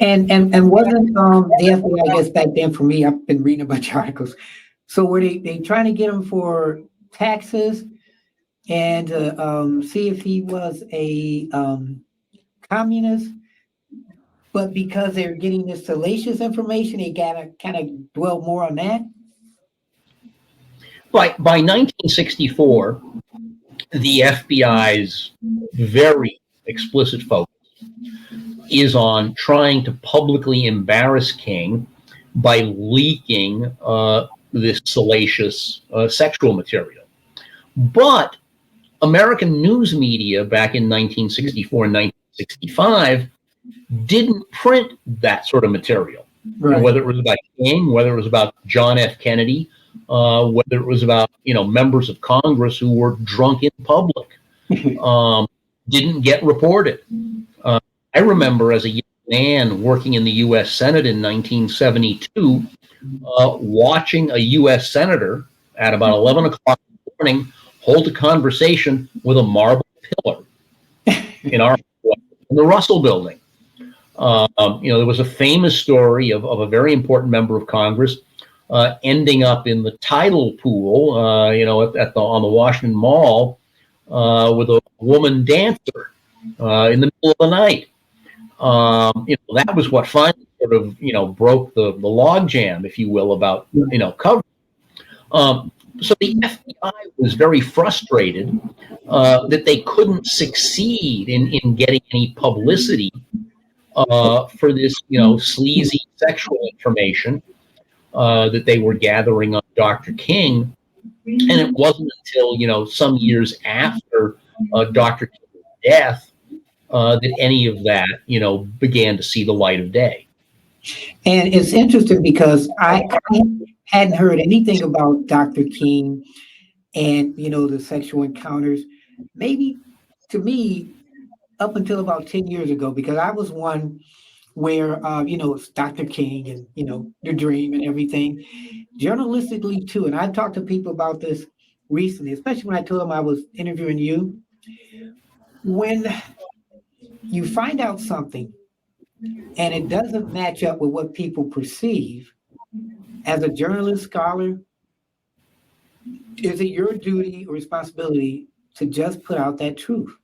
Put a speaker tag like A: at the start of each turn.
A: And wasn't the FBI, I guess back then for me, I've been reading a bunch of articles. So were they trying to get him for taxes and see if he was a communist? But because they're getting this salacious information, they gotta kind of dwell more on that.
B: By 1964, the FBI's very explicit focus is on trying to publicly embarrass King by leaking this salacious sexual material. But American news media back in 1964 and 1965 didn't print that sort of material.
A: Right.
B: You know, whether it was about King, whether it was about John F. Kennedy, whether it was about members of Congress who were drunk in public, didn't get reported. I remember as a young man working in the U.S. Senate in 1972, watching a U.S. senator at about 11 o'clock in the morning hold a conversation with a marble pillar in the Russell Building. There was a famous story of a very important member of Congress ending up in the tidal pool, on the Washington Mall with a woman dancer in the middle of the night. That was what finally sort of, broke the logjam, if you will, about, coverage. So the FBI was very frustrated that they couldn't succeed in getting any publicity for this, sleazy sexual information that they were gathering on Dr. King. And it wasn't until, some years after Dr. King's death that any of that, began to see the light of day.
A: And it's interesting because I hadn't heard anything about Dr. King and, the sexual encounters, maybe to me, up until about 10 years ago, because I was one where, it's Dr. King and, the dream and everything, journalistically too. And I've talked to people about this recently, especially when I told them I was interviewing you. When you find out something and it doesn't match up with what people perceive, as a journalist, scholar, is it your duty or responsibility to just put out that truth?